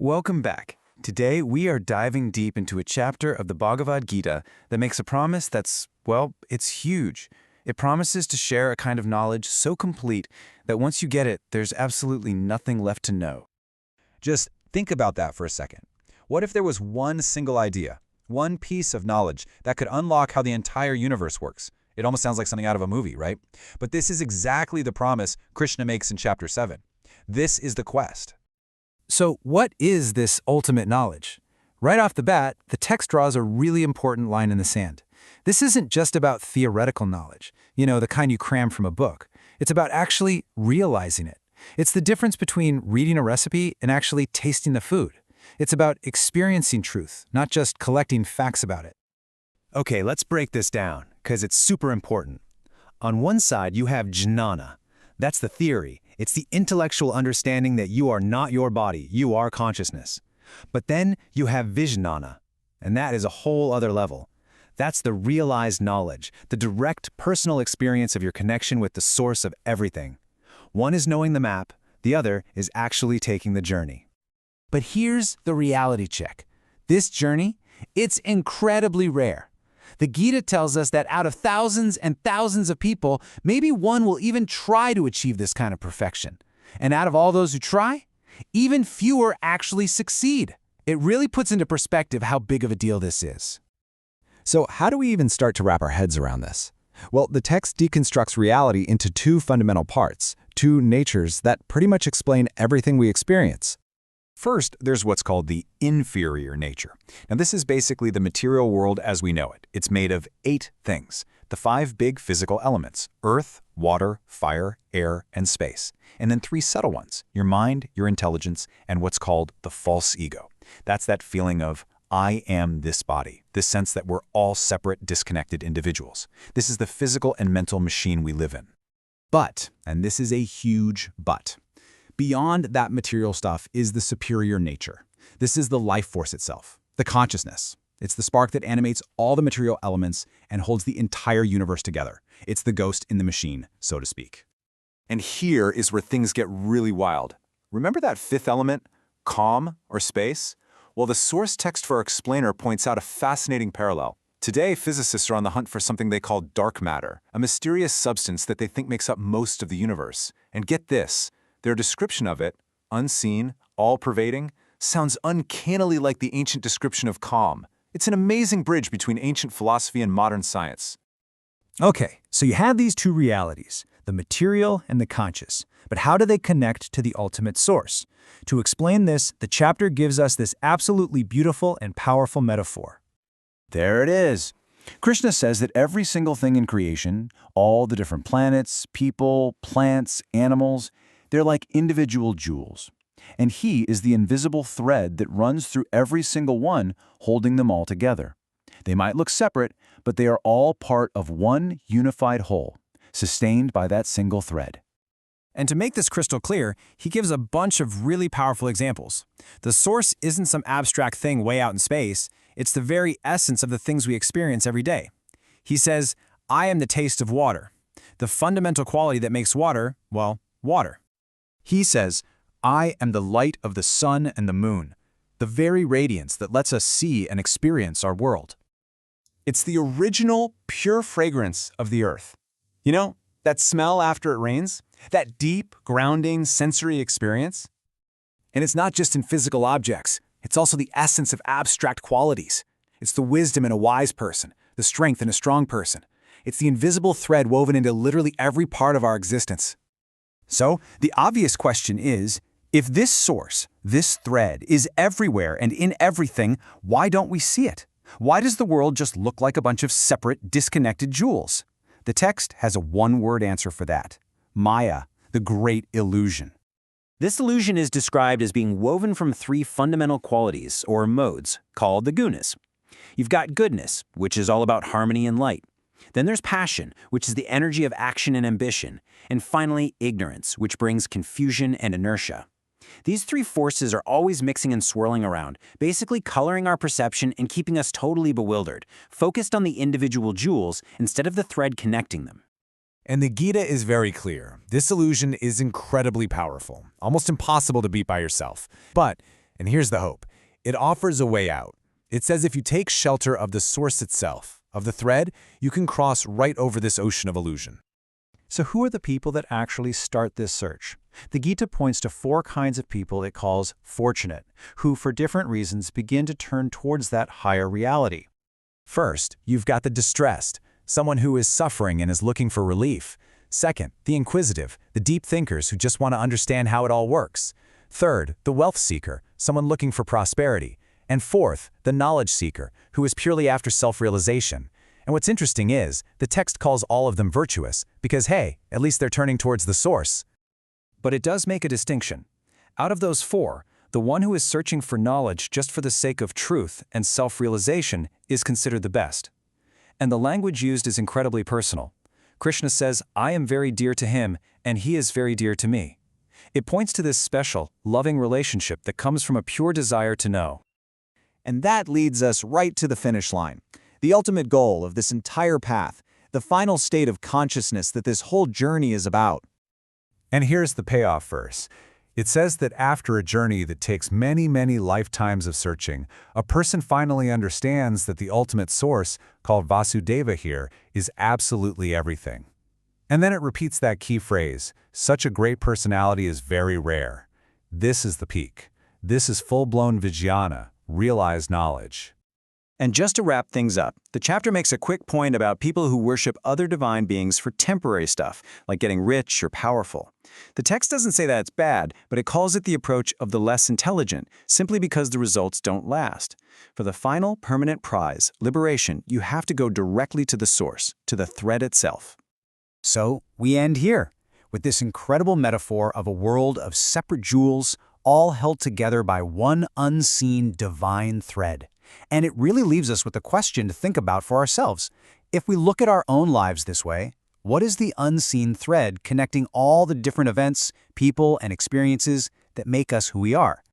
Welcome back. Today we are diving deep into a chapter of the Bhagavad Gita that makes a promise that's, well, it's huge. It promises to share a kind of knowledge so complete that once you get it, there's absolutely nothing left to know. Just think about that for a second. What if there was one single idea, one piece of knowledge that could unlock how the entire universe works? It almost sounds like something out of a movie, right? But this is exactly the promise Krishna makes in chapter 7. This is the quest. So what is this ultimate knowledge? Right off the bat, the text draws a really important line in the sand. This isn't just about theoretical knowledge, the kind you cram from a book. It's about actually realizing it. It's the difference between reading a recipe and actually tasting the food. It's about experiencing truth, not just collecting facts about it. Okay, let's break this down, because it's super important. On one side, you have jnana. That's the theory. It's the intellectual understanding that you are not your body, you are consciousness. But then you have vijnana, and that is a whole other level. That's the realized knowledge, the direct personal experience of your connection with the source of everything. One is knowing the map, the other is actually taking the journey. But here's the reality check. This journey, it's incredibly rare. The Gita tells us that out of thousands and thousands of people, maybe one will even try to achieve this kind of perfection. And out of all those who try, even fewer actually succeed. It really puts into perspective how big of a deal this is. So how do we even start to wrap our heads around this? Well, the text deconstructs reality into two fundamental parts, two natures that pretty much explain everything we experience. First, there's what's called the inferior nature. Now, this is basically the material world as we know it. It's made of 8 things, the 5 big physical elements: earth, water, fire, air, and space. And then 3 subtle ones: your mind, your intelligence, and what's called the false ego. That's that feeling of, I am this body, this sense that we're all separate, disconnected individuals. This is the physical and mental machine we live in. But, and this is a huge but, beyond that material stuff is the superior nature. This is the life force itself, the consciousness. It's the spark that animates all the material elements and holds the entire universe together. It's the ghost in the machine, so to speak. And here is where things get really wild. Remember that 5th element, calm or space? Well, the source text for our explainer points out a fascinating parallel. Today, physicists are on the hunt for something they call dark matter, a mysterious substance that they think makes up most of the universe. And get this, their description of it, unseen, all-pervading, sounds uncannily like the ancient description of calm. It's an amazing bridge between ancient philosophy and modern science. Okay, so you have these two realities, the material and the conscious. But how do they connect to the ultimate source? To explain this, the chapter gives us this absolutely beautiful and powerful metaphor. There it is. Krishna says that every single thing in creation, all the different planets, people, plants, animals, they're like individual jewels. And he is the invisible thread that runs through every single one, holding them all together. They might look separate, but they are all part of one unified whole, sustained by that single thread. And to make this crystal clear, he gives a bunch of really powerful examples. The source isn't some abstract thing way out in space. It's the very essence of the things we experience every day. He says, I am the taste of water, the fundamental quality that makes water, well, water. He says, I am the light of the sun and the moon, the very radiance that lets us see and experience our world. It's the original, pure fragrance of the earth. You know, that smell after it rains? That deep, grounding, sensory experience? And it's not just in physical objects. It's also the essence of abstract qualities. It's the wisdom in a wise person, the strength in a strong person. It's the invisible thread woven into literally every part of our existence. So, the obvious question is, if this source, this thread, is everywhere and in everything, why don't we see it? Why does the world just look like a bunch of separate, disconnected jewels? The text has a one-word answer for that: māyā, the great illusion. This illusion is described as being woven from 3 fundamental qualities, or modes, called the gunas. You've got goodness, which is all about harmony and light. Then there's passion, which is the energy of action and ambition. And finally, ignorance, which brings confusion and inertia. These 3 forces are always mixing and swirling around, basically coloring our perception and keeping us totally bewildered, focused on the individual jewels instead of the thread connecting them. And the Gita is very clear. This illusion is incredibly powerful, almost impossible to beat by yourself. But And here's the hope. It offers a way out. It says if you take shelter of the source itself, of the thread, you can cross right over this ocean of illusion. So who are the people that actually start this search? The Gita points to 4 kinds of people it calls fortunate, who for different reasons begin to turn towards that higher reality. First, you've got the distressed, someone who is suffering and is looking for relief. Second, the inquisitive, the deep thinkers who just want to understand how it all works. Third, the wealth seeker, someone looking for prosperity. And fourth, the knowledge seeker, who is purely after self-realization. And what's interesting is, the text calls all of them virtuous, because hey, at least they're turning towards the source. But it does make a distinction. Out of those 4, the one who is searching for knowledge just for the sake of truth and self-realization is considered the best. And the language used is incredibly personal. Krishna says, I am very dear to him, and he is very dear to me. It points to this special, loving relationship that comes from a pure desire to know. And that leads us right to the finish line. The ultimate goal of this entire path, the final state of consciousness that this whole journey is about. And here's the payoff verse. It says that after a journey that takes many, many lifetimes of searching, a person finally understands that the ultimate source, called Vasudeva here, is absolutely everything. And then it repeats that key phrase, such a great personality is very rare. This is the peak. This is full-blown vijnana, realized knowledge. And just to wrap things up, the chapter makes a quick point about people who worship other divine beings for temporary stuff, like getting rich or powerful. The text doesn't say that it's bad, but it calls it the approach of the less intelligent, simply because the results don't last. For the final permanent prize, liberation, you have to go directly to the source, to the thread itself. So we end here, with this incredible metaphor of a world of separate jewels, all held together by one unseen divine thread. And it really leaves us with a question to think about for ourselves. If we look at our own lives this way, what is the unseen thread connecting all the different events, people, and experiences that make us who we are?